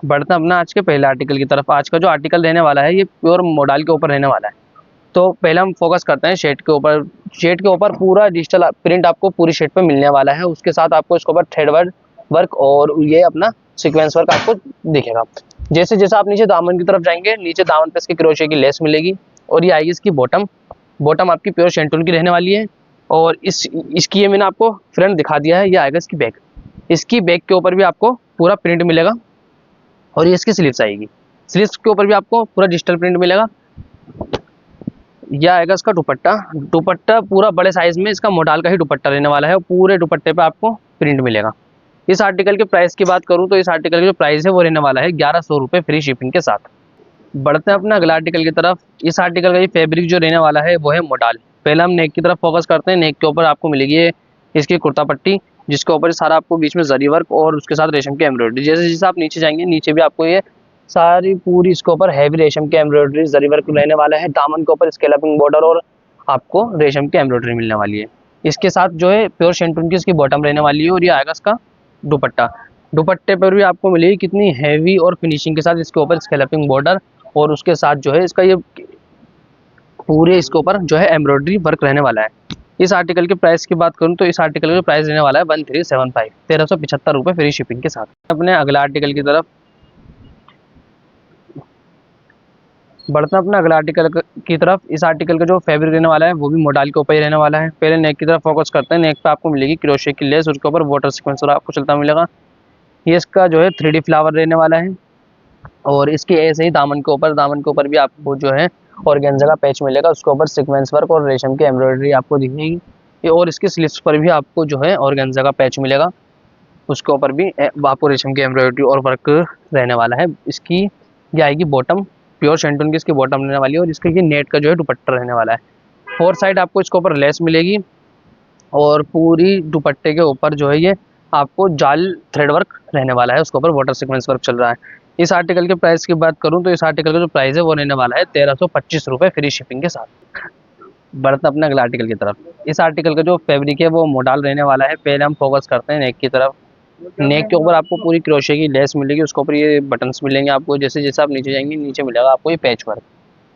बढ़ते हैं अपना आज के पहले आर्टिकल की तरफ। आज का जो आर्टिकल रहने वाला है ये प्योर मोडाल के ऊपर रहने वाला है। तो पहले हम फोकस करते हैं शेड के ऊपर। शेड के ऊपर पूरा डिजिटल प्रिंट आपको पूरी शेड पे मिलने वाला है। उसके साथ आपको इसके ऊपर थ्रेड वर्क और ये अपना सीक्वेंस वर्क आपको दिखेगा। जैसे जैसे आप नीचे दामन की तरफ जाएंगे, नीचे दामन पे इसकी क्रोशे की लेस मिलेगी और ये आएगी इसकी बॉटम आपकी प्योर शेंटून की रहने वाली है। और इसकी ये मैंने आपको फ्रंट दिखा दिया है, ये आएगा इसकी बैक। इसकी बैक के ऊपर भी आपको पूरा प्रिंट मिलेगा और ये इसकी स्लीव्स आएगी। स्लीव्स के ऊपर भी आपको पूरा डिजिटल प्रिंट मिलेगा। यह आएगा इसका दुपट्टा पूरा बड़े साइज में इसका मोडाल का ही दुपट्टा रहने वाला है और पूरे दुपट्टे पे आपको प्रिंट मिलेगा। इस आर्टिकल के प्राइस की बात करूं तो इस आर्टिकल का जो प्राइस है वो रहने वाला है 1100 रुपये फ्री शिपिंग के साथ। बढ़ते हैं अपना अगला आर्टिकल की तरफ। इस आर्टिकल का ये फैब्रिक जो रहने वाला है वो है मोडाल। पहले हम नेक की तरफ फोकस करते हैं। नेक के ऊपर आपको मिलेगी इसकी कुर्ता पट्टी, जिसके ऊपर सारा आपको बीच में जरी वर्क और उसके साथ रेशम की एम्ब्रॉयडरी। जैसे जैसे आप नीचे जाएंगे नीचे भी आपको ये सारी पूरी इसके ऊपर हैवी रेशम की एम्ब्रॉयडरी जरी वर्क रहने वाला है। दामन के ऊपर स्केलपिंग बॉर्डर और आपको रेशम की एम्ब्रॉयडरी मिलने वाली है। इसके साथ जो है प्योर शेंटून की इसकी बॉटम रहने वाली है और ये आएगा इसका दुपट्टे पर भी आपको मिलेगी कितनी हैवी और फिनिशिंग के साथ इसके ऊपर स्केलपिंग बॉर्डर और उसके साथ जो है इसका ये पूरे इसके ऊपर जो है एम्ब्रॉयडरी वर्क रहने वाला है। इस आर्टिकल के प्राइस की बात करूं तो इस आर्टिकल का प्राइस रहने वाला है 1375 1375 रुपये फ्री शिपिंग के साथ। अपने अगला आर्टिकल की तरफ बढ़ते हैं अपना अगला आर्टिकल की तरफ। इस आर्टिकल का जो फैब्रिक रहने वाला है वो भी मोडाल के ऊपर ही रहने वाला है। पहले नेक की तरफ फोकस करते हैं। नेक पे आपको मिलेगी क्रोशे की लेस, उसके ऊपर वाटर सीक्वेंसर आपको चलता मिलेगा। ये इसका जो है 3D फ्लावर रहने वाला है और इसके ऐसे ही दामन के ऊपर भी आपको जो है ऑर्गेन्जा का पैच मिलेगा, उसके ऊपर सीक्वेंस वर्क और रेशम की एम्ब्रॉयडरी आपको दिखेगी। और इसकी स्लीव्स पर भी आपको जो है ऑर्गेन्जा का पैच मिलेगा, उसके ऊपर भी आपको रेशम की एम्ब्रॉयडरी और वर्क रहने वाला है। इसकी ये आएगी बॉटम, प्योर शेंटून की इसकी बॉटम रहने वाली है और इसका ये नेट का जो है दुपट्टा रहने वाला है। 4 साइड आपको इसके ऊपर लेस मिलेगी और पूरी दुपट्टे के ऊपर जो है ये आपको जाल थ्रेड वर्क रहने वाला है, उसके ऊपर वाटर सीक्वेंस वर्क चल रहा है। इस आर्टिकल के प्राइस की बात करूं तो इस आर्टिकल का जो प्राइस है वो रहने वाला है 1325 रुपये फ्री शिपिंग के साथ। बढ़ते अपने अगले आर्टिकल की तरफ। इस आर्टिकल का जो फैब्रिक है वो मोडाल रहने वाला है। पहले हम फोकस करते हैं नेक की तरफ। नेक के ऊपर आपको पूरी क्रोशे की लेस मिलेगी, उसके ऊपर ये बटन्स मिलेंगे आपको। जैसे जैसे आप नीचे जाएंगे नीचे मिलेगा आपको ये पैच वर्क।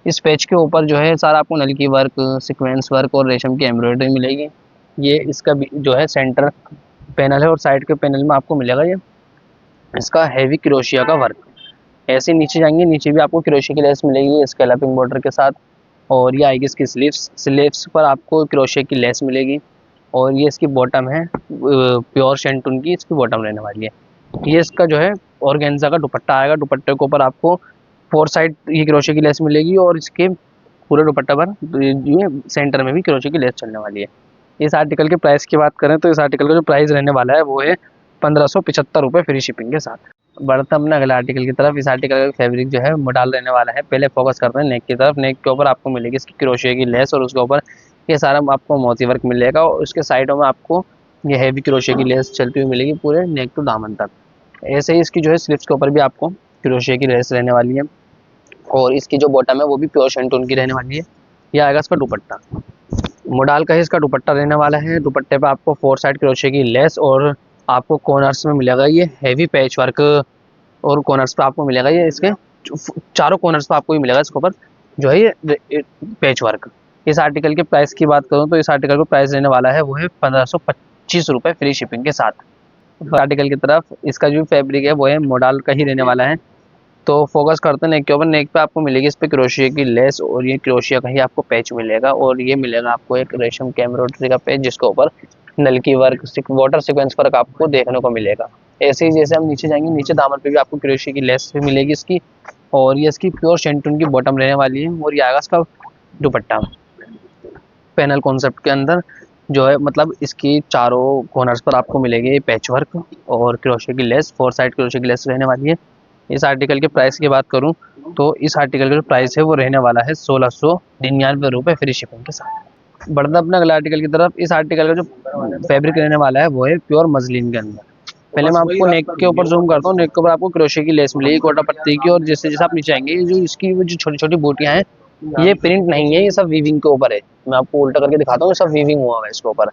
इस पैच के ऊपर जो है सारा आपको नलकी वर्क, सीक्वेंस वर्क और रेशम की एम्ब्रॉयडरी मिलेगी। ये इसका जो है सेंटर पैनल है और साइड के पैनल में आपको मिलेगा ये इसका हैवी क्रोशिया का वर्क। ऐसे नीचे जाएंगे नीचे भी आपको क्रोशिया की लेस मिलेगी स्कैलपिंग बॉर्डर के साथ और ये आएगी इसकी स्लीव्स पर आपको क्रोशिया की लेस मिलेगी और ये इसकी बॉटम है प्योर शेंटून की इसकी बॉटम रहने वाली है। ये इसका जो है ऑर्गेन्जा का दुपट्टा आएगा। दुपट्टे के ऊपर आपको 4 साइड ये क्रोशिया की लेस मिलेगी और इसके पूरे दुपट्टे पर ये सेंटर में भी क्रोशिया की लेस चलने वाली है। इस आर्टिकल के प्राइस की बात करें तो इस आर्टिकल का जो प्राइस रहने वाला है वो है 1575 रुपये फ्री शिपिंग के साथ। बढ़ते अपने अगले आर्टिकल की तरफ। इस आर्टिकल का फैब्रिक जो है मोडाल रहने वाला है। पहले फोकस करते हैं नेक की तरफ। नेक के ऊपर आपको मिलेगी इसकी क्रोशिया की लेस और उसके ऊपर ये सारा आपको मोती वर्क मिलेगा और उसके साइडों में आपको ये हैवी क्रोशिया की लेस चलती हुई मिलेगी पूरे नेक टू दामन तक। ऐसे ही इसकी जो है स्लीव्स के ऊपर भी आपको क्रोशिया की लेस रहने वाली है और इसकी जो बॉटम है वो भी प्योर शेंटून की रहने वाली है। यह आएगा इसका दुपट्टा, मोडाल का ही इसका दुपट्टा रहने वाला है। दुपट्टे पे आपको 4 साइड क्रोशिया की लेस और आपको कॉर्नर्स में मिलेगा ये हैवी पैच वर्क और कॉर्नर्स पे आपको मिलेगा ये इसके चारों कॉर्नर्स पे आपको ये मिलेगा इसके ऊपर जो है ये पैच वर्क। इस आर्टिकल के प्राइस की बात करूँ तो इस आर्टिकल का प्राइस रहने वाला है वो है 1525 रुपये फ्री शिपिंग के साथ। आर्टिकल की तरफ इसका जो फैब्रिक है वो है मोडाल का ही रहने वाला है। तो फोकस करते हैं नेक के ऊपर। नेक पे आपको मिलेगी इस पे क्रोशिया की लेस और ये क्रोशिया का ही आपको पैच मिलेगा और ये मिलेगा आपको एक रेशम की एम्ब्रॉयडरी का पैच जिसके ऊपर नलकी वर्क वाटर सीक्वेंस वर्क आपको देखने को मिलेगा। ऐसे ही जैसे हम नीचे जाएंगे नीचे दामन पे भी आपको क्रोशिया की लेस भी मिलेगी इसकी और ये इसकी प्योर शेंटून की बॉटम रहने वाली है और ये आएगा इसका दुपट्टा। पैनल कॉन्सेप्ट के अंदर जो है मतलब इसकी चारों कॉर्नर्स पर आपको मिलेगी पैच वर्क और क्रोशिया की लेस 4 साइड क्रोशिया की लेस रहने वाली है। इस आर्टिकल के प्राइस की बात करूं तो इस आर्टिकल का जो प्राइस है वो रहने वाला है 1699 रुपये फ्री शिपिंग के साथ। बढ़ता अपना अगला आर्टिकल की तरफ। इस आर्टिकल का जो फैब्रिक रहने वाला है वो है प्योर मजलिन के अंदर। पहले मैं आपको नेक के ऊपर जूम करता हूँ। नेक के ऊपर आपको क्रोशिया की लेस मिलेगी कोटा पत्ती की और जैसे जैसे आप नीचे आएंगे ये जो इसकी जो छोटी छोटी बूटियां हैं ये प्रिंट नहीं है, ये सब वीविंग के ऊपर है। मैं आपको उल्टा करके दिखाता हूँ, सब वीविंग हुआ है इसके ऊपर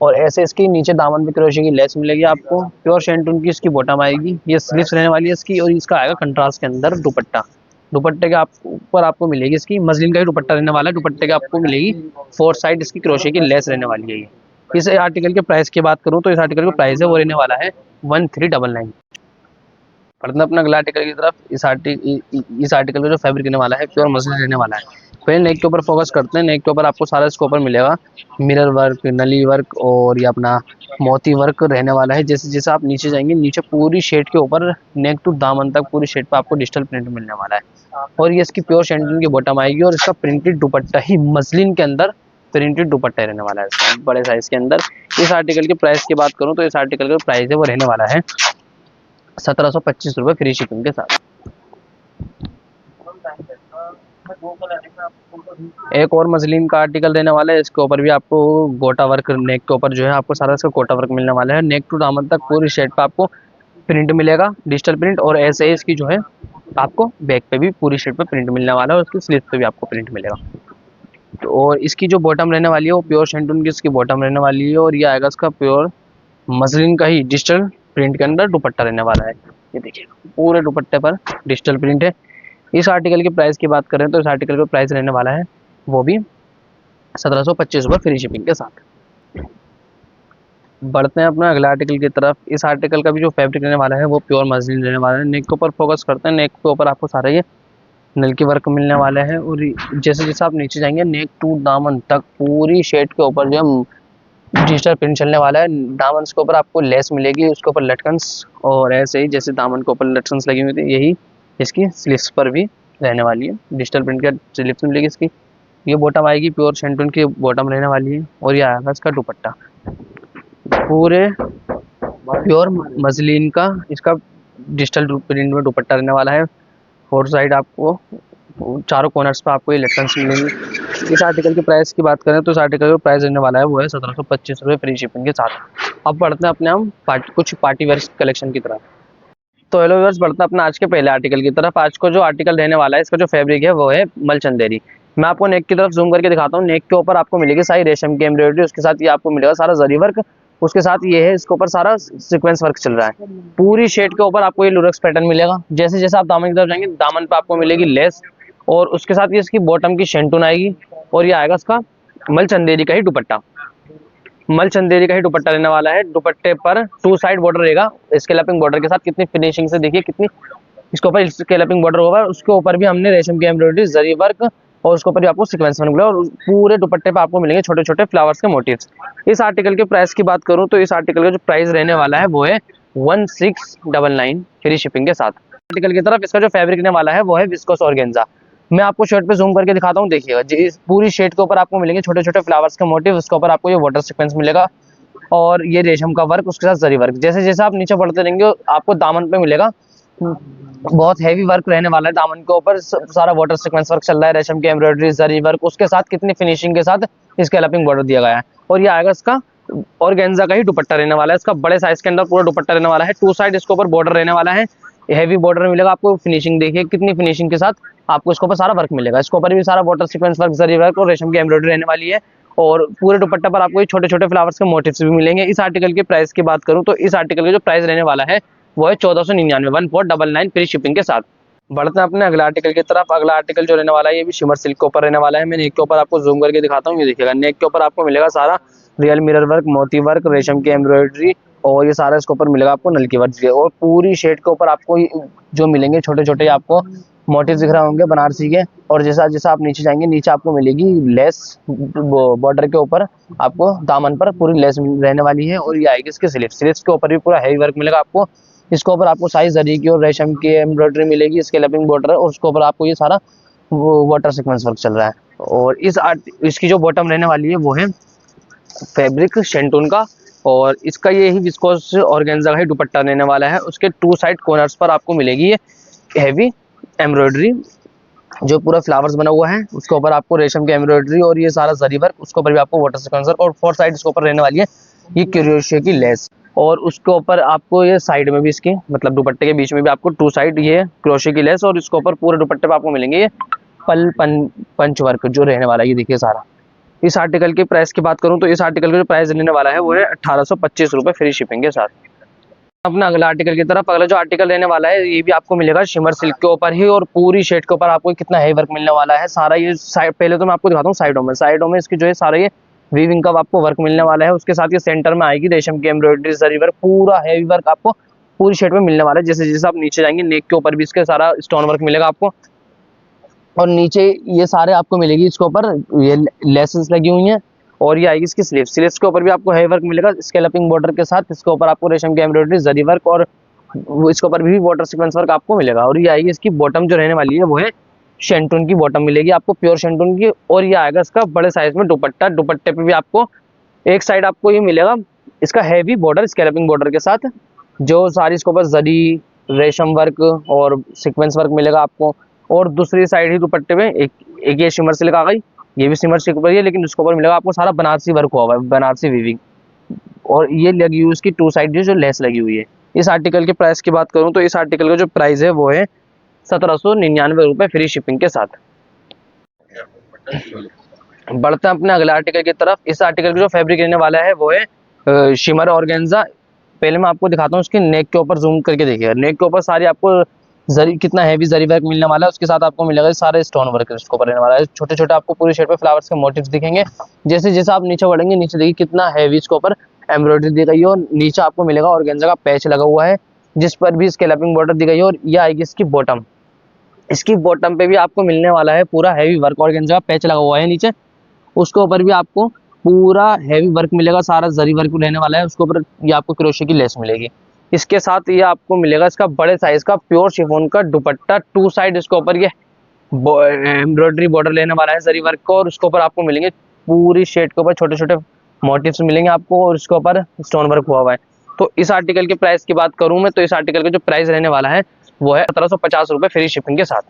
और ऐसे इसकी नीचे दामन पे क्रोशे की लेस मिलेगी आपको। प्योर शेंटून की इसकी बॉटम आएगी, ये स्लीव्स रहने वाली है इसकी। और इसका आएगा कंट्रास्ट के अंदर दुपट्टा। दुपट्टे के ऊपर आपको मिलेगी इसकी मसलिन का ही दुपट्टा रहने वाला है। दुपट्टे के आपको मिलेगी 4 साइड इसकी क्रोशे की लेस रहने वाली है ये। इस आर्टिकल के प्राइस की बात करूँ तो इस आर्टिकल का प्राइस है वो रहने वाला है 1399। बढ़ते अपना अगला आर्टिकल की तरफ। इस आर्टिकल का जो फैब्रिक रहने वाला है प्योर मसलिन रहने वाला है। पहले नेक के ऊपर फोकस करते हैं। नेक के ऊपर आपको सारा इसके ऊपर मिलेगा मिरर वर्क, नली वर्क और ये अपना मोती वर्क रहने वाला है। जैसे जैसे आप नीचे जाएंगे, नीचे पूरी शेड के ऊपर नेक टू दामन तक पूरी शेड पे आपको डिजिटल प्रिंट मिलने वाला है। और ये इसकी प्योर शेंटून की बॉटम आएगी और इसका प्रिंटेड दुपट्टा ही मसलिन के अंदर प्रिंटेड दुपट्टा रहने वाला है इसका बड़े साइज के अंदर। इस आर्टिकल की प्राइस की बात करूँ तो इस आर्टिकल का प्राइस है वो रहने वाला है 1725 रुपये फ्री शिपिंग के साथ। एक और मसलिन का आर्टिकल देने वाला है। इसके ऊपर भी आपको गोटा वर्क, नेक के ऊपर जो है आपको सारा इसका गोटा वर्क मिलने वाला है। नेक टू दामन तक पूरी शर्ट पे आपको प्रिंट मिलेगा, डिजिटल प्रिंट। और ऐसे ही इसकी जो है आपको बैक पे भी पूरी शर्ट पे प्रिंट मिलने वाला है और उसकी स्लीव पे भी आपको प्रिंट मिलेगा। तो और इसकी जो बॉटम रहने वाली है वो प्योर शेंटून की इसकी बॉटम रहने वाली है। और ये आएगा इसका प्योर मसलिन का ही डिजिटल प्रिंट के अंदर दुपट्टा रहने वाला है। ये देखिए पूरे दुपट्टे पर डिजिटल प्रिंट है। इस आर्टिकल की प्राइस की बात करें तो इस आर्टिकल का प्राइस रहने वाला है वो भी 1725 रुपये फ्री शिपिंग के साथ। बढ़ते हैं अपना अगला आर्टिकल की तरफ। इस आर्टिकल का भी जो फैब्रिक रहने वाला है वो प्योर मसलिन रहने वाला है। नेक के ऊपर फोकस करते हैं। नेक के ऊपर आपको सारा ये नल की वर्क मिलने वाला है। और जैसे जैसे आप नीचे जाएंगे नेक टू दामन तक पूरी शेड के ऊपर जो डिजिटल प्रिंट चलने वाला है। दामन के ऊपर आपको लेस मिलेगी, उसके ऊपर लटकन्स। और ऐसे ही जैसे दामन के ऊपर लटकन्स लगी हुई थी, यही इसकी स्लीव्स पर भी रहने वाली है। डिजिटल प्रिंट का स्लीव्स मिलेगी इसकी। ये बॉटम आएगी प्योर शेंटून की बॉटम रहने वाली है। और ये आएगा इसका दुपट्टा पूरे प्योर मसलिन का इसका डिजिटल प्रिंट में दुपट्टा रहने वाला है। 4 साइड आपको चारों कॉर्नर्स पे आपको ये लटकन्स मिलेंगे। इस आर्टिकल की प्राइस की बात करें तो इस आर्टिकल का प्राइस रहने वाला है वो है 1725 रुपये फ्री शिपिंग के साथ। अब बढ़ते हैं अपने हम कुछ पार्टी वेयर कलेक्शन की तरफ। तो हेलो व्यूअर्स, बढ़ते हैं अपना आज के पहले आर्टिकल की तरफ। आज को जो आर्टिकल रहने वाला है इसका जो फैब्रिक है वो है मलचंदेरी। मैं आपको नेक की तरफ जूम करके दिखाता हूँ। नेक के ऊपर आपको मिलेगी सारी रेशम की एम्ब्रॉयडरी, उसके साथ ये आपको मिलेगा सारा जरी वर्क। उसके साथ ये है इसके ऊपर सारा सीक्वेंस वर्क चल रहा है। पूरी शेड के ऊपर आपको ये लुरेक्स पैटर्न मिलेगा। जैसे जैसे आप दामन की तरफ जाएंगे दामन पे आपको मिलेगी लेस। और उसके साथ ये इसकी बॉटम की शेंटून आएगी। और ये आएगा इसका मलचंदेरी का ही दुपट्टा। मलचंदेरी का ही दुपट्टा रहने वाला है। दुपट्टे पर 2 साइड बॉर्डर रहेगा स्केलपिंग बॉर्डर के साथ। कितनी फिनिशिंग से देखिए, कितनी इसके ऊपर स्केलपिंग बॉर्डर होगा। उसके ऊपर भी हमने रेशम की एम्ब्रॉयडरी, जरी वर्क और उसके ऊपर भी आपको सीक्वेंस वर्क मिलेगा। और पूरे दुपट्टे पे आपको मिलेंगे छोटे छोटे फ्लावर्स के मोटिव्स। इस आर्टिकल के प्राइस की बात करूं तो इस आर्टिकल का जो प्राइस रहने वाला है वो है 1699 फ्री शिपिंग के साथ। आर्टिकल की तरफ इसका जो फैब्रिक रहने वाला है वो है विस्कोस ऑर्गेन्जा। मैं आपको शर्ट पे जूम करके दिखाता हूँ। देखिएगा इस पूरी शेड के ऊपर आपको मिलेंगे छोटे छोटे फ्लावर्स के मोटिव। उसके ऊपर आपको ये वाटर सीक्वेंस मिलेगा और ये रेशम का वर्क, उसके साथ जरी वर्क। जैसे जैसे आप नीचे बढ़ते रहेंगे आपको दामन पे मिलेगा बहुत हैवी वर्क रहने वाला है। दामन के ऊपर सारा वाटर सीक्वेंस वर्क चल रहा है, रेशम की एम्ब्रॉयडरी, जरी वर्क, उसके साथ कितनी फिनिशिंग के साथ स्कैलपिंग बॉर्डर दिया गया है। और ये आएगा इसका ऑर्गेन्जा का ही दुपट्टा रहने वाला है। इसका बड़े साइज के अंदर पूरा दुपट्टा रहने वाला है। 2 साइड इसके ऊपर बॉर्डर रहने वाला है। हैवी बॉर्डर मिलेगा आपको। फिनिशिंग देखिए कितनी फिनिशिंग के साथ आपको इसके ऊपर सारा वर्क मिलेगा। इसके ऊपर भी सारा वाटर सीक्वेंस वर्क, जरी वर्क और रेशम की एम्ब्रॉयडरी रहने वाली है। और पूरे दुपट्टे पर आपको छोटे छोटे फ्लावर्स के मोटिव्स भी मिलेंगे। इस आर्टिकल के प्राइस की बात करूं तो इस आर्टिकल का जो प्राइस रहने वाला है वो है 1499 1499 फ्री शिपिंग के साथ। बढ़ते हैं अपने अगला आर्टिकल की तरफ। अगला आर्टिकल जो रहने वाला है ये भी शिमर सिल्क के ऊपर रहने वाला है। मैं नेक के ऊपर आपको जूम करके दिखाता हूँ। ये देखिएगा नेक के ऊपर आपको मिलेगा सारा रियल मिरर वर्क, मोती वर्क, रेशम की एम्ब्रॉयडरी और ये सारा इसके ऊपर मिलेगा आपको नल की वर्क। और पूरी शेड के ऊपर आपको जो मिलेंगे छोटे छोटे आपको मोटिव दिख रहे होंगे बनारसी के। और जैसा जैसा आप नीचे जाएंगे नीचे आपको मिलेगी लेस बॉर्डर के ऊपर, आपको दामन पर पूरी लेस रहने वाली है। और ये आएगी इसके स्लीव्स के ऊपर भी पूरा हैवी वर्क मिलेगा आपको। इसके ऊपर आपको साइज जरी की और रेशम की एम्ब्रॉयडरी मिलेगी, स्केलपिंग बॉर्डर, और उसके ऊपर आपको ये सारा वाटर सीक्वेंस वर्क चल रहा है। और इसकी जो बॉटम रहने वाली है वो है फैब्रिक शेंटून का। और इसका ये ही विस्कोस ऑर्गेन्जा का ही दुपट्टा रहने वाला है। उसके 2 साइड कॉर्नर्स पर आपको मिलेगी ये हैवी एम्ब्रॉयडरी, जो पूरा फ्लावर्स बना हुआ है। उसके ऊपर आपको रेशम की एम्ब्रॉयडरी और ये सारा जरी वर्क, उसके ऊपर भी आपको वाटर सीक्वेंस वर्क। और 4 साइड इसके ऊपर रहने वाली है ये क्रोशे की लेस। और उसके ऊपर आपको ये साइड में भी इसके मतलब दुपट्टे के बीच में भी आपको 2 साइड ये क्रोशे की लेस। और इसके ऊपर पूरे दुपट्टे पे आपको मिलेंगे ये पंच वर्क जो रहने वाला है। ये देखिए सारा इस आर्टिकल की प्राइस की बात करूं तो इस आर्टिकल का जो प्राइस रहने वाला है वो है 1825 रुपये फ्री शिपिंग के साथ। अपना अगला आर्टिकल की तरफ, अगला जो आर्टिकल रहने वाला है ये भी आपको मिलेगा शिमर सिल्क के ऊपर ही, और पूरी शेड के ऊपर आपको कितना हेवी वर्क मिलने वाला है सारा। ये साइड, पहले तो मैं आपको दिखाता हूँ साइडों में इसकी जो है सारा ये वीविंग का आपको वर्क मिलने वाला है। उसके साथ ये सेंटर में आएगी रेशम की एम्ब्रॉयडरी जरी वर्क, पूरा हेवी वर्क आपको पूरी शेड में मिलने वाला है। जैसे जैसे आप नीचे जाएंगे नेक के ऊपर भी इसके सारा स्टोन वर्क मिलेगा आपको, और नीचे ये सारे आपको मिलेगी इसके ऊपर ये लेसेस लगी हुई हैं। और ये आएगी इसकी स्लीव्स के ऊपर भी आपको हेवी वर्क मिलेगा स्केलपिंग बॉर्डर के साथ। इसके ऊपर आपको रेशम की एम्ब्रॉयडरी जरी वर्क और इसके ऊपर भी वाटर सीक्वेंस वर्क आपको मिलेगा। और ये आएगी इसकी बॉटम जो रहने वाली है वो है शेंटून की बॉटम मिलेगी आपको, प्योर शेंटून की। और ये आएगा इसका बड़े साइज में दुपट्टा, दुपट्टे पे भी आपको एक साइड आपको ये मिलेगा इसका हैवी बॉर्डर स्केलपिंग बॉर्डर के साथ, जो सारी इसके ऊपर जरी रेशम वर्क और सीक्वेंस वर्क मिलेगा आपको। और दूसरी साइड ही दुपट्टे में एक ये शिमर सिल्क आ गई, ये भी शिमर सिल्क पर ही है, लेकिन इसके ऊपर मिलेगा आपको सारा बनारसी वर्क हुआ है, बनारसी वीविंग। और ये लगी हुई इसकी टू साइड जो लेस लगी हुई है। इस आर्टिकल की प्राइस की बात करूं तो इस आर्टिकल का जो प्राइस है वो है 1799 रुपये फ्री शिपिंग के साथ। बढ़ते हैं अपने अगले आर्टिकल की तरफ। इस आर्टिकल का जो फैब्रिक रहने वाला है वो है शिमर ऑर्गेन्जा। पहले मैं आपको दिखाता हूँ उसके नेक के ऊपर जूम करके देखिएगा। नेक के ऊपर सारी आपको जरी कितना हैवी जरी वर्क मिलने वाला है, उसके साथ आपको मिलेगा सारे स्टोन वर्क इसके ऊपर रहने वाला है। छोटे छोटे आपको पूरी शेड पे फ्लावर्स के मोटिव्स दिखेंगे। जैसे जैसे आप नीचे बढ़ेंगे नीचे देखिए कितना हैवी इसके ऊपर एम्ब्रॉयडरी दी गई है, और नीचे आपको मिलेगा ऑर्गेन्जा का पैच लगा हुआ है जिस पर भी स्केलपिंग बॉर्डर दी गई है। और ये आएगी इसकी बॉटम, इसकी बॉटम पे भी आपको मिलने वाला है पूरा हैवी वर्क, ऑर्गेन्जा का पैच लगा हुआ है नीचे, उसके ऊपर भी आपको पूरा हैवी वर्क मिलेगा, सारा जरी वर्क रहने वाला है। उसके ऊपर ये आपको क्रोशे की लेस मिलेगी। इसके साथ ये आपको मिलेगा इसका बड़े साइज का प्योर शिफॉन का दुपट्टा, टू साइड इसके ऊपर ये एम्ब्रॉयडरी बॉर्डर लेने वाला है जरी वर्क को। और उसके ऊपर आपको मिलेंगे पूरी शेड के ऊपर छोटे छोटे मोटिव्स मिलेंगे आपको, और इसके ऊपर स्टोन वर्क हुआ हुआ है। तो इस आर्टिकल के प्राइस की बात करूं मैं तो इस आर्टिकल का जो प्राइस रहने वाला है वो है 1750 रुपये फ्री शिपिंग के साथ।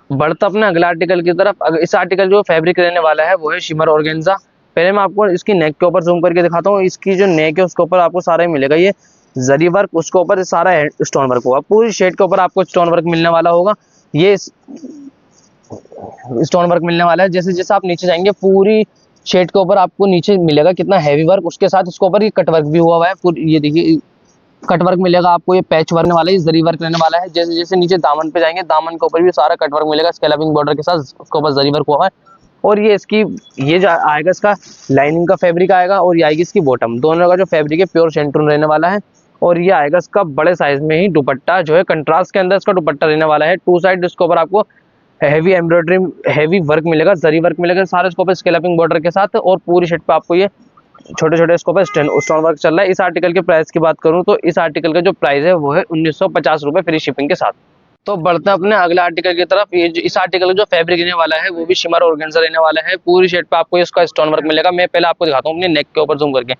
बढ़ता अपने अगला आर्टिकल की तरफ। इस आर्टिकल जो फैब्रिक रहने वाला है वो है शिमर ऑर्गेन्जा। पहले मैं आपको इसकी नेक के ऊपर जूम करके दिखाता हूँ। इसकी जो नेक है उसके ऊपर आपको सारा ही मिलेगा ये जरी वर्क, उसके ऊपर सारा स्टोन वर्क होगा, पूरी शेड के ऊपर आपको स्टोन वर्क मिलने वाला होगा। ये स्टोन वर्क मिलने वाला है। जैसे जैसे आप नीचे जाएंगे पूरी शेड के ऊपर आपको नीचे मिलेगा कितना हैवी वर्क, उसके साथ इसके ऊपर ये कट वर्क भी हुआ हुआ है। ये देखिए कट वर्क मिलेगा आपको, ये पैच वर्क वाला है, जरी वर्क रहने वाला है। जैसे जैसे नीचे दामन पे जाएंगे दामन के ऊपर भी सारा कट वर्क मिलेगा स्केलपिंग बॉर्डर के साथ, उसके ऊपर जरी वर्क हुआ है। और ये इसकी ये जो आएगा इसका लाइनिंग का फैब्रिक आएगा, और ये आएगी इसकी बॉटम। दोनों का जो फैब्रिक है प्योर शेंटून रहने वाला है। और ये आएगा इसका बड़े साइज में ही दुपट्टा, जो है कंट्रास्ट के अंदर इसका दुपट्टा रहने वाला है। टू साइड इसके ऊपर आपको हैवी एम्ब्रॉयडरी हैवी वर्क मिलेगा, जरी वर्क मिलेगा सारे इसके ऊपर स्केलपिंग बॉर्डर के साथ। और पूरी शर्ट पे आपको ये छोटे छोटे इसके ऊपर स्टोन वर्क चल रहा है। इस आर्टिकल के प्राइस की बात करूं तो इस आर्टिकल का जो प्राइस है वो है 1950 रुपये फ्री शिपिंग के साथ। तो बढ़ते हैं अपने अगले आर्टिकल की तरफ। ये जो इस आर्टिकल का जो फैब्रिक रहने वाला है वो भी शिमर ऑर्गेन्जा रहने वाला है। पूरी शर्ट पे आपको इसका स्टोन वर्क मिलेगा। मैं पहले आपको दिखाता हूँ अपने नेक के ऊपर जूम करके।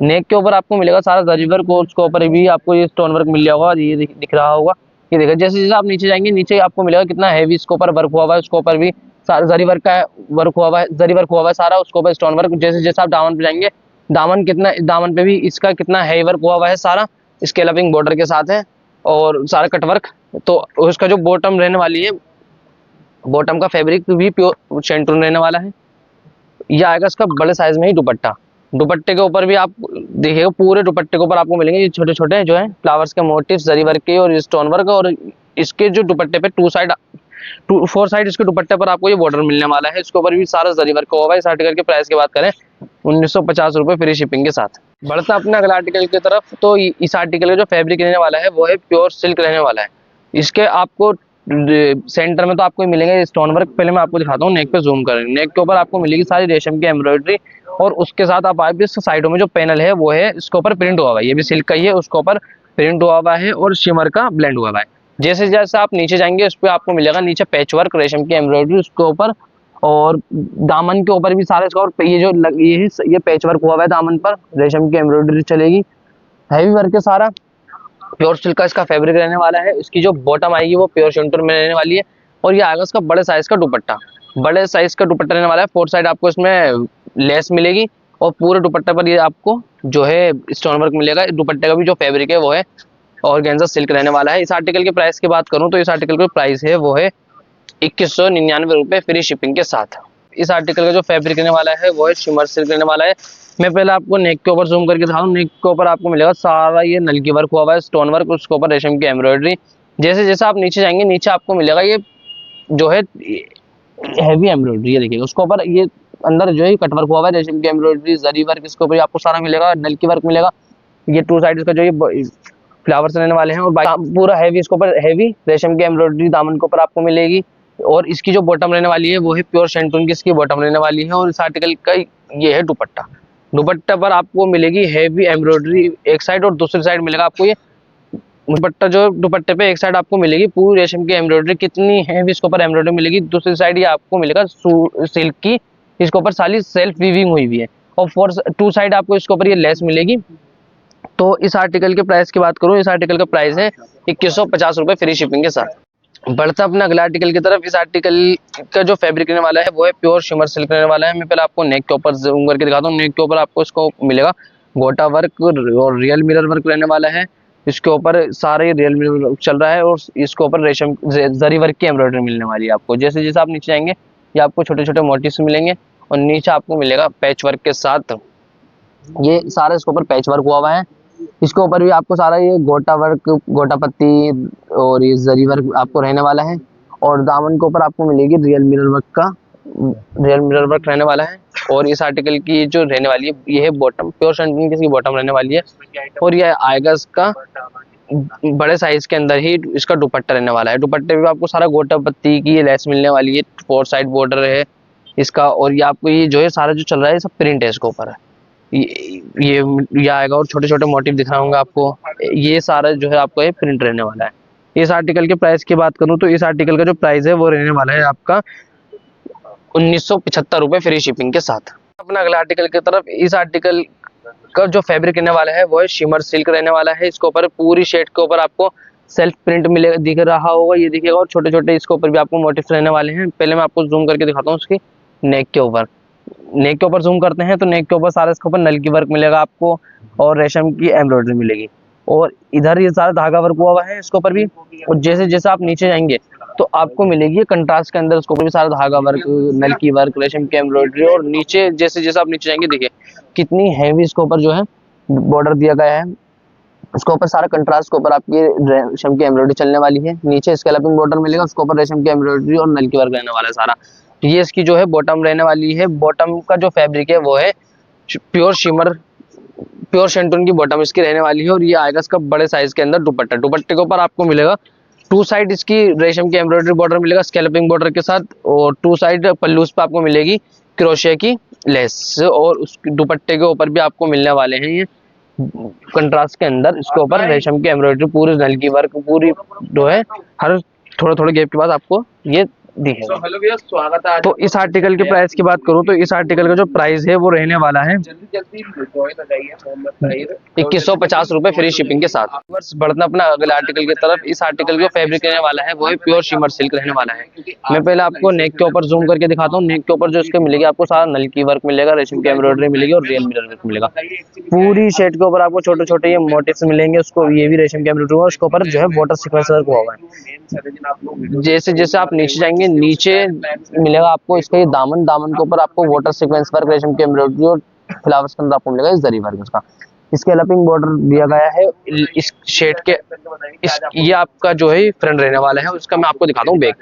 नेक के ऊपर आपको मिलेगा सारा जरी वर्क, और उसके ऊपर भी आपको ये स्टोन वर्क मिल जाएगा। ये दिख रहा होगा, ये देखा। जैसे जैसे आप नीचे जाएंगे नीचे आपको मिलेगा कितना हैवी इसके ऊपर वर्क हुआ हुआ है, उसके ऊपर भी सारा जरी वर्क का वर्क हुआ हुआ है, जरी वर्क हुआ हुआ है सारा, उसके ऊपर स्टोन वर्क। जैसे जैसे आप दामन पे जाएंगे दामन पे भी इसका कितना हैवी वर्क हुआ हुआ है सारा स्केलपिंग बॉर्डर के साथ है, और सारा कट वर्क। तो उसका जो बॉटम रहने वाली है, बॉटम का फैब्रिक भी प्योर शेंटून रहने वाला है। ये आएगा इसका बड़े साइज में ही दुपट्टा। दुपट्टे के ऊपर भी आप देखिएगा पूरे दुपट्टे के ऊपर आपको मिलेंगे ये छोटे छोटे जो है फ्लावर्स के मोटिव्स जरी वर्क के और स्टोन वर्क। और इसके जो दुपट्टे पे फोर साइड इसके दुपट्टे पर आपको ये बॉर्डर मिलने वाला है। इसके ऊपर भी सारा जरी वर्क होगा। इस आर्टिकल के प्राइस की बात करें 1950 रुपये फ्री शिपिंग के साथ। बढ़ता अपने अगला आर्टिकल की तरफ। तो इस आर्टिकल का जो फैब्रिक रहने वाला है वो है प्योर सिल्क रहने वाला है। इसके आपको सेंटर में तो आपको मिलेंगे स्टोन वर्क। पहले मैं आपको दिखाता हूँ नेक पे जूम करेंगे। नेक के ऊपर आपको मिलेगी सारी रेशम की एम्ब्रॉयडरी, और उसके साथ आप आए साइडों में जो पैनल है वो है इसके ऊपर प्रिंट हुआ हुआ है। ये भी सिल्क का ही है, उसके ऊपर प्रिंट हुआ हुआ है और शिमर का ब्लेंड हुआ हुआ है। जैसे जैसे आप नीचे जाएंगे उस पर आपको मिलेगा नीचे पैच वर्क रेशम की एम्ब्रॉयडरी उसके ऊपर, और दामन के ऊपर भी सारे इसका। और ये जो ये पैच वर्क हुआ हुआ है दामन पर, रेशम की एम्ब्रॉयडरी चलेगी, हैवी वर्क है सारा। प्योर सिल्क का इसका फैब्रिक रहने वाला है। इसकी जो बॉटम आएगी वो प्योर शिंटून में रहने वाली है। और ये आएगा इसका बड़े साइज का दुपट्टा। बड़े साइज का दुपट्टा रहने वाला है। फोर साइड आपको इसमें लेस मिलेगी, और पूरे दुपट्टे पर ये आपको जो है स्टोन वर्क मिलेगा। दुपट्टे का भी जो फैब्रिक है वो है ऑर्गेन्जा सिल्क रहने वाला है। इस आर्टिकल के प्राइस की बात करूं तो इस आर्टिकल का प्राइस है वो है 2199 रुपये फ्री शिपिंग के साथ। इस आर्टिकल का जो फैब्रिक रहने वाला है वो है शिमर सिल्क रहने वाला है। मैं पहले आपको नेक के ऊपर जूम करके दिखाऊं। नेक के ऊपर आपको मिलेगा सारा ये नलकी वर्क हुआ है, स्टोन वर्क, उसके ऊपर रेशम की एम्ब्रॉयडरी। जैसे जैसे आप नीचे जाएंगे, नीचे आपको मिलेगा ये जो है हैवी एम्ब्रॉयडरी। ये देखिएगा उसके ऊपर ये अंदर जो है कट वर्क हुआ है, रेशम की एम्ब्रॉयडरी, जरी वर्क, इसके ऊपर आपको सारा मिलेगा, नलकी वर्क मिलेगा। ये टू साइड इसका जो ये फ्लावर्स रहने वाले हैं, और पूरा हैवी इसके ऊपर हैवी रेशम की एम्ब्रॉयडरी दामन के ऊपर आपको मिलेगी। और इसकी जो बॉटम रहने वाली है वो है प्योर शेंटून की इसकी बॉटम रहने वाली है। और इस आर्टिकल का ये है दुपट्टा। दुपट्टा पर आपको मिलेगी हैवी एम्ब्रॉयडरी एक साइड, और दूसरी साइड मिलेगा आपको ये दुपट्टा। जो दुपट्टे पे एक साइड आपको मिलेगी पूरी रेशम की एम्ब्रॉयडरी, कितनी हैवी इसके ऊपर एम्ब्रॉयडरी मिलेगी। दूसरी साइड ये आपको मिलेगा सिल्क की, इसके ऊपर सारी सेल्फ वीविंग हुई हुई है। और फोर टू साइड आपको इसके ऊपर ये लेस मिलेगी। तो इस आर्टिकल के प्राइस की बात करूं, इस आर्टिकल का प्राइस है 2150 रुपए फ्री शिपिंग के साथ। बढ़ता अपना अगला आर्टिकल की तरफ। इस आर्टिकल का जो फैब्रिक रहने वाला है वो है प्योर शिमर सिल्क रहने वाला है। मैं पहले आपको नेक के ऊपर जूम करके दिखाता हूँ। नेक के ऊपर आपको इसको मिलेगा गोटा वर्क और रियल मिरर वर्क रहने वाला है। इसके ऊपर सारे रियल मिरर वर्क चल रहा है, और इसके ऊपर रेशम जरी वर्क की एम्ब्रॉयडरी मिलने वाली है आपको। जैसे जैसे आप नीचे जाएंगे ये आपको छोटे छोटे मोटिव्स मिलेंगे, और नीचे आपको मिलेगा पैच वर्क के साथ। ये सारा इसके ऊपर पैच वर्क हुआ है। इसके ऊपर भी आपको सारा ये गोटा वर्क, गोटा पत्ती और ये जरी वर्क आपको रहने वाला है। और दामन के ऊपर आपको मिलेगी रियल मिरर वर्क का, रियल मिरर वर्क रहने वाला है। और इस आर्टिकल की जो रहने वाली है ये है बॉटम, प्योर शेंटून की इसकी बॉटम रहने वाली है। और ये आएगा इसका बड़े साइज के अंदर ही इसका दुपट्टा रहने वाला है। दुपट्टे भी आपको सारा गोटा पत्ती की ये लेस मिलने वाली है, 4 साइड बॉर्डर है इसका। और ये आपको ये जो है सारा जो चल रहा है सब प्रिंट है इसके ऊपर है। ये आएगा, और छोटे छोटे मोटिव दिख रहा होंगे आपको। ये सारा जो है आपको ये प्रिंट रहने वाला है। इस आर्टिकल के प्राइस की बात करूं तो इस आर्टिकल का जो प्राइस है वो रहने वाला है आपका 1975 रुपए फ्री शिपिंग के साथ। अपना अगला आर्टिकल की तरफ। इस आर्टिकल का जो फैब्रिक रहने वाला है वो है शिमर सिल्क रहने वाला है। इसके ऊपर पूरी शेड के ऊपर आपको सेल्फ प्रिंट मिलेगा, दिख रहा होगा, ये दिखेगा। और छोटे छोटे इसके ऊपर भी आपको मोटिव्स रहने वाले हैं। पहले मैं आपको जूम करके दिखाता हूँ उसकी नेक के ऊपर। नेक के ऊपर जूम करते हैं तो नेक के ऊपर सारा इसके ऊपर नलकी वर्क मिलेगा आपको, और रेशम की एम्ब्रॉयडरी मिलेगी। और इधर ये सारा धागा वर्क हुआ है इसके ऊपर भी। और जैसे जैसे आप नीचे जाएंगे तो आपको मिलेगी कंट्रास्ट के अंदर इसके ऊपर भी सारा धागा वर्क, नलकी वर्क, रेशम की एम्ब्रॉयडरी। और नीचे जैसे जैसे आप नीचे जाएंगे देखिए कितनी हैवी इसके ऊपर जो है बॉर्डर दिया गया है। उसके ऊपर सारा कंट्रास्ट के ऊपर आपकी रेशम की एम्ब्रॉयडरी चलने वाली है। नीचे स्कैलपिंग बॉर्डर मिलेगा, उसके ऊपर रेशम की एम्ब्रॉयडरी और नलकी वर्क रहने वाला है सारा। तो ये इसकी जो है बॉटम रहने वाली है। बॉटम का जो फैब्रिक है वो है प्योर शिमर, प्योर शेंटून की बॉटम इसकी रहने वाली है। और ये आएगा इसका बड़े साइज के अंदर दुपट्टा। दुपट्टे के ऊपर आपको मिलेगा 2 साइड इसकी रेशम की एम्ब्रॉयडरी बॉर्डर मिलेगा स्कैलपिंग बॉर्डर के साथ, और 2 साइड पल्लूस पे आपको मिलेगी क्रोशिया की लेस। और उस दुपट्टे के ऊपर भी आपको मिलने वाले हैं ये कंट्रास्ट के अंदर इसके ऊपर रेशम की एम्ब्रॉयडरी, पूरी नलकी वर्क, पूरी जो है हर थोड़े थोड़े गैप के बाद आपको ये दिखेगा। हेलो भैया, स्वागत है। तो इस आर्टिकल के प्राइस की बात करूं तो इस आर्टिकल का जो प्राइस है वो रहने वाला है जल्दी जल्दी ज्वाइन हो जाइए मोहम्मद ताहिर। 2150 रुपए फ्री शिपिंग के साथ। बस बढ़ना अपना अगले आर्टिकल की तरफ। इस आर्टिकल का फैब्रिक रहने वाला है वो है प्योर शिमर सिल्क रहने वाला है। मैं पहले आपको नेक के ऊपर जूम करके दिखाता हूँ। नेक के ऊपर जो इसके मिलेगी आपको सारा नलकी वर्क मिलेगा, रेशम की एम्ब्रॉयडरी मिलेगी, और रियल मिरर वर्क मिलेगा। पूरी शेड के ऊपर आपको छोटे छोटे ये मोटिव्स मिलेंगे, उसको ये भी रेशम की एम्ब्रॉयडरी, उसके ऊपर जो है वाटर सीक्वेंस वर्क हुआ है। जैसे जैसे आप नीचे जाएंगे नीचे मिलेगा आपको इसका ये दामन, दामन के ऊपर आपको वाटर सीक्वेंस वर्क, रेशम की एम्ब्रॉयडरी, और फ्लावर्स के अंदर आपको मिलेगा इस जरी वर्क इसका। इसके स्कैलपिंग बॉर्डर दिया गया है इस शेड के। ये आपका जो है फ्रंट रहने वाला है। उसका मैं आपको दिखाता हूँ बैक।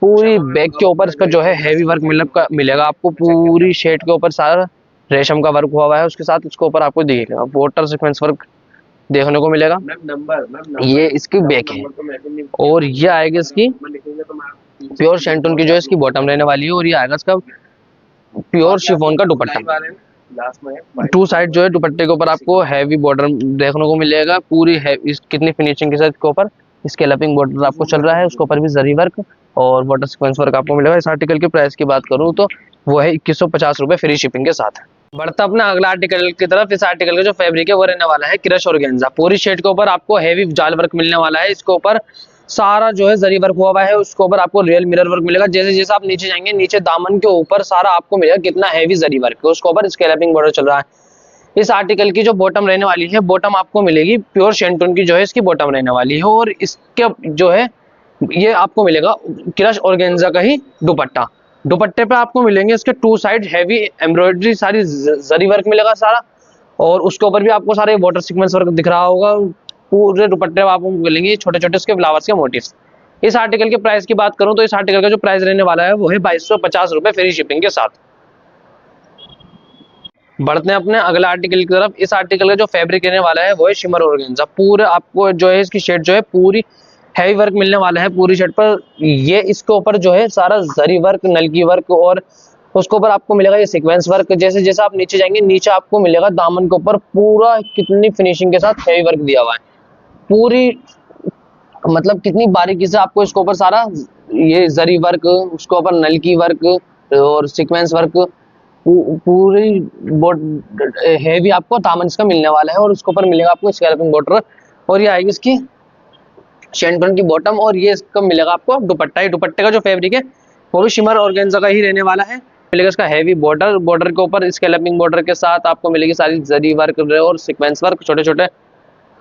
पूरी बैक के ऊपर इसका जो है हैवी वर्क मिलेगा आपको। पूरी शेड के ऊपर सारा रेशम का वर्क हुआ है। उसके साथ उसके ऊपर आपको दिखेगा वाटर सीक्वेंस वर्क देखने को मिलेगा। ये इसकी बैक है। और ये आएगी इसकी प्योर शेंटून की जो है इसकी बॉटम रहने वाली है। और ये आएगा इसका प्योर शिफॉन का दुपट्टा। 2 साइड जो है दुपट्टे के ऊपर आपको हैवी बॉर्डर देखने को मिलेगा। पूरी कितनी फिनिशिंग के साथ इसके ऊपर स्कैलपिंग बॉर्डर आपको चल रहा है। उसके ऊपर भी जरी वर्क और वाटर सीक्वेंस वर्क आपको मिलेगा। इस आर्टिकल की प्राइस की बात करूं तो वो है 2150 रुपए फ्री शिपिंग के साथ। बढ़ता अपना अगला आर्टिकल की तरफ। इस आर्टिकल का जो फैब्रिक है वो रहने वाला है क्रश ऑर्गेन्जा। पूरी शेड के ऊपर आपको हैवी जाल वर्क मिलने वाला है। इसके ऊपर सारा जो है जरी वर्क हुआ है। उसके ऊपर आपको रियल मिरर वर्क मिलेगा। जैसे जैसे आप नीचे जाएंगे नीचे दामन के ऊपर सारा आपको मिलेगा कितना हैवी जरी वर्क है। उसके ऊपर स्कैलपिंग बॉर्डर चल रहा है। इस आर्टिकल की जो बॉटम रहने वाली है, बॉटम आपको मिलेगी प्योर शेंटून की जो है इसकी बॉटम रहने वाली है। और इसके जो है ये आपको मिलेगा क्रश ऑर्गेन्जा का ही दुपट्टा। दुपट्टे पे आपको मिलेंगे इसके टू साइड हैवी एम्ब्रॉयडरी, सारी जरी वर्क मिलेगा सारा, और उसके ऊपर भी आपको सारे वाटर सीक्वेंस वर्क दिख रहा होगा। पूरे दुपट्टे पे आपको मिलेंगे छोटे छोटे उसके फ्लावर्स के मोटिव्स। इस आर्टिकल के प्राइस की बात करूं तो इस आर्टिकल का जो प्राइस रहने वाला है वो है 2250 रुपए फ्री शिपिंग के साथ। बढ़ते हैं अपने अगला आर्टिकल की तरफ। इस आर्टिकल का जो फैब्रिक रहने वाला है वो है शिमर ऑर्गेन्जा। पूरे आपको जो है इसकी शेड जो है पूरी हैवी वर्क मिलने वाला है पूरी शर्ट पर। ये इसके ऊपर जो है सारा जरी वर्क, नलकी वर्क, और उसके ऊपर आपको मिलेगा ये सीक्वेंस वर्क। जैसे जैसे आप नीचे जाएंगे नीचे आपको मिलेगा दामन के ऊपर पूरा कितनी फिनिशिंग के साथ हैवी वर्क दिया हुआ है। पूरी मतलब कितनी बारीकी से आपको इसके ऊपर सारा ये जरी वर्क, उसके ऊपर नलकी वर्क और सीक्वेंस वर्क पूरी हैवी आपको दामन इसका मिलने वाला है। और उसके ऊपर मिलेगा आपको स्कैल्पिंग बॉर्डर, और ये आएगी इसकी शेंटन की बॉटम, और ये इसका मिलेगा आपको दुपट्टा। ही दुपट्टे का जो फैब्रिक है वो भी शिमर ऑर्गेन्जा का ही रहने वाला है। मिलेगा इसका हैवी बॉर्डर, बॉर्डर के ऊपर स्कैल्पिंग बॉर्डर के साथ आपको मिलेगी सारी जरी वर्क और सीक्वेंस वर्क छोटे छोटे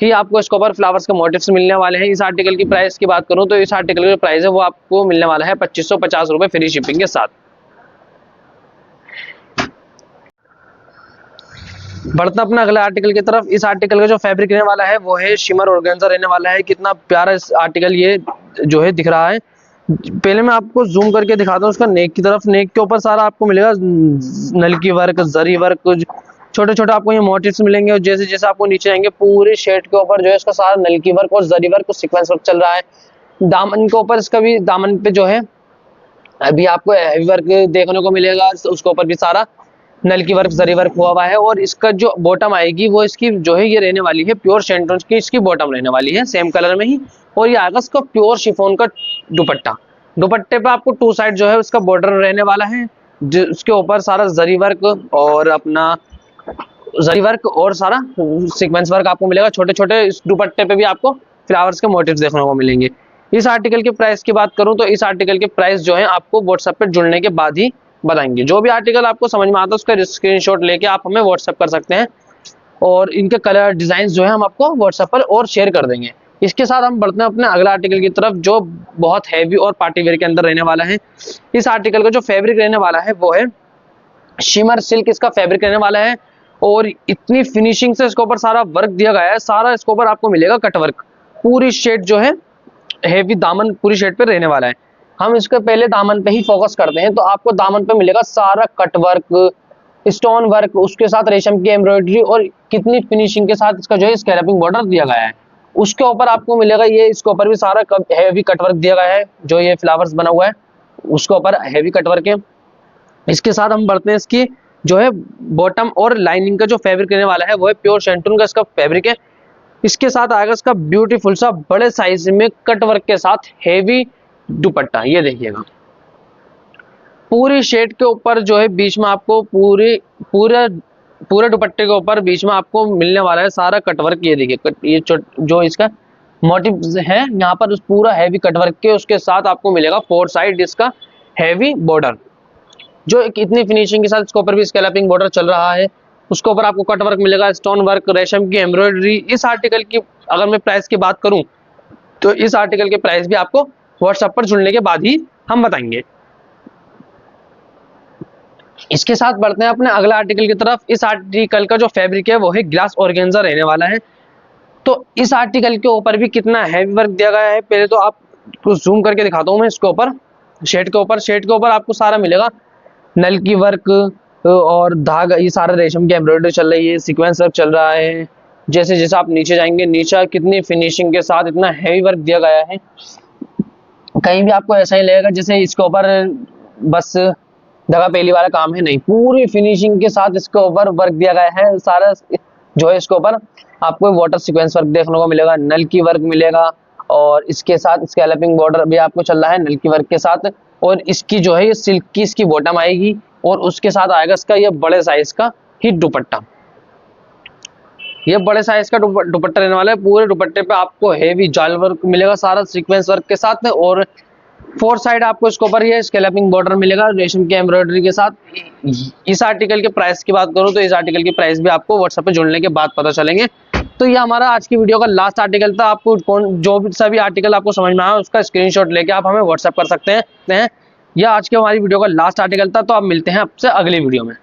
ही आपको इसके ऊपर फ्लावर्स के मोटिव्स मिलने वाले हैं। इस आर्टिकल की प्राइस की बात करूं तो इस आर्टिकल का जो प्राइस है वो आपको मिलने वाला है 2550 रुपए फ्री शिपिंग के साथ। बढ़ते अपना अगला आर्टिकल की तरफ। इस आर्टिकल का जो फैब्रिक रहने वाला है वो है शिमर ऑर्गेन्जा रहने वाला है। कितना प्यारा इस आर्टिकल ये जो है दिख रहा है। पहले मैं आपको जूम करके दिखाता हूँ उसका नेक की तरफ। नेक के ऊपर सारा आपको मिलेगा नलकी वर्क, जरी वर्क, छोटे छोटे आपको ये मोटिव्स मिलेंगे। और जैसे जैसे आपको नीचे आएंगे पूरे शर्ट के ऊपर जो है इसका सारा नलकी वर्क और जरी वर्क और सीक्वेंस वर्क चल रहा है। दामन के ऊपर इसका भी दामन पे जो है अभी आपको हैवी वर्क देखने को मिलेगा, उसके ऊपर भी सारा नलकी वर्क जरी वर्क हुआ है। और इसका जो बॉटम आएगी वो इसकी जो है ये रहने वाली है प्योर शेंटून की, इसकी बॉटम रहने वाली है सेम कलर में ही। और ये आएगा इसका प्योर शिफॉन का दुपट्टा। दुपट्टे पे आपको टू साइड जो है उसका बॉर्डर रहने वाला है, उसके ऊपर सारा जरी वर्क और अपना जरी वर्क और सारा सीक्वेंस वर्क आपको मिलेगा छोटे छोटे। इस दुपट्टे पे भी आपको फ्लावर्स के मोटिव्स देखने को मिलेंगे। इस आर्टिकल के प्राइस की बात करूं तो इस आर्टिकल के प्राइस जो है आपको व्हाट्सएप पे जुड़ने के बाद ही बताएंगे। जो भी आर्टिकल आपको समझ में आता है उसका स्क्रीनशॉट लेके आप हमें व्हाट्सएप कर सकते हैं, और इनके कलर डिजाइन जो है हम आपको व्हाट्सएप पर और शेयर कर देंगे। इसके साथ हम बढ़ते हैं अपने अगला आर्टिकल की तरफ जो बहुत हैवी और पार्टी वेयर के अंदर रहने वाला है। इस आर्टिकल का जो फैब्रिक रहने वाला है वो है शिमर सिल्क, इसका फैब्रिक रहने वाला है। और इतनी फिनिशिंग से इसके ऊपर सारा वर्क दिया गया है, सारा इसके ऊपर आपको मिलेगा कट वर्क। पूरी शेड जो है हैवी दामन पूरी शेड पे रहने वाला है। हम इसके पहले दामन पे ही फोकस करते हैं, तो आपको दामन पे मिलेगा सारा कट वर्क, स्टोन वर्क, उसके साथ रेशम की एम्ब्रॉयडरी और कितनी फिनिशिंग के साथ इसका जो है स्कैल्पिंग बॉर्डर दिया गया है। उसके ऊपर आपको मिलेगा ये इसके ऊपर भी सारा हैवी कट वर्क दिया गया है, जो ये फ्लावर्स बना हुआ है उसके ऊपर हैवी कट वर्क है। इसके साथ हम बढ़ते हैं इसकी जो है बॉटम और लाइनिंग का जो फैब्रिक रहने वाला है वो है प्योर शेंटून का इसका फैब्रिक है। इसके साथ आएगा इसका ब्यूटीफुल सा बड़े साइज में कट वर्क के साथ हैवी दुपट्टा। ये देखिएगा पूरी शेड के ऊपर जो है बीच में आपको पूरे दुपट्टे के ऊपर बीच में आपको मिलने वाला है सारा कटवर्क। ये देखिए ये जो इसका मोटिव है यहाँ पर उस पूरा हैवी कटवर्क के, उसके साथ आपको मिलेगा फोर साइड इसका हैवी बॉर्डर, जो इतनी फिनिशिंग के साथ इसके ऊपर भी स्कैल्पिंग बॉर्डर चल रहा है। उसके ऊपर आपको कटवर्क मिलेगा, स्टोन वर्क, रेशम की एम्ब्रॉयडरी। इस आर्टिकल की अगर मैं प्राइस की बात करूं तो इस आर्टिकल के प्राइस भी आपको व्हाट्सएप पर जुड़ने के बाद ही हम बताएंगे। इसके साथ बढ़ते हैं अपने अगला आर्टिकल की तरफ। इस आर्टिकल का जो फैब्रिक है वो है ग्लास ऑर्गेन्जा रहने वाला है। तो इस आर्टिकल के ऊपर भी कितना हैवी वर्क दिया गया है, पहले तो आपको जूम करके दिखाता हूँ मैं इसके ऊपर। शेड के ऊपर आपको सारा मिलेगा नलकी वर्क और धागा, ये सारा रेशम की एम्ब्रॉयडरी चल रही है, सीक्वेंस वर्क चल रहा है। जैसे जैसे आप नीचे जाएंगे नीचे कितनी फिनिशिंग के साथ इतना हैवी वर्क दिया गया है, कहीं भी आपको ऐसा ही लगेगा जैसे इसके ऊपर बस जगह पहली वाला काम है, नहीं, पूरी फिनिशिंग के साथ इसके ऊपर वर्क दिया गया है। सारा जो है इसके ऊपर आपको वाटर सीक्वेंस वर्क देखने को मिलेगा, नलकी वर्क मिलेगा, और इसके साथ स्कैल्पिंग बॉर्डर भी आपको चल रहा है नलकी वर्क के साथ। और इसकी जो है ये सिल्क की इसकी बॉटम आएगी, और उसके साथ आएगा इसका ये बड़े साइज का ही दुपट्टा। ये बड़े साइज का दुपट्टा रहने वाला है। पूरे दुपट्टे पे आपको हेवी जाल वर्क मिलेगा सारा सीक्वेंस वर्क के साथ, और फोर साइड आपको इसके ऊपर ये स्कैल्पिंग बॉर्डर मिलेगा रेशम की एम्ब्रॉयडरी के साथ। इस आर्टिकल के प्राइस की बात करूं तो इस आर्टिकल की प्राइस भी आपको व्हाट्सएप पे जुड़ने के बाद पता चलेंगे। तो ये हमारा आज की वीडियो का लास्ट आर्टिकल था। आपको जो भी सभी आर्टिकल आपको समझ में आया उसका स्क्रीनशॉट लेके आप हमें व्हाट्सएप कर सकते हैं। यह आज की हमारी वीडियो का लास्ट आर्टिकल था, तो अब मिलते हैं आपसे अगली वीडियो में।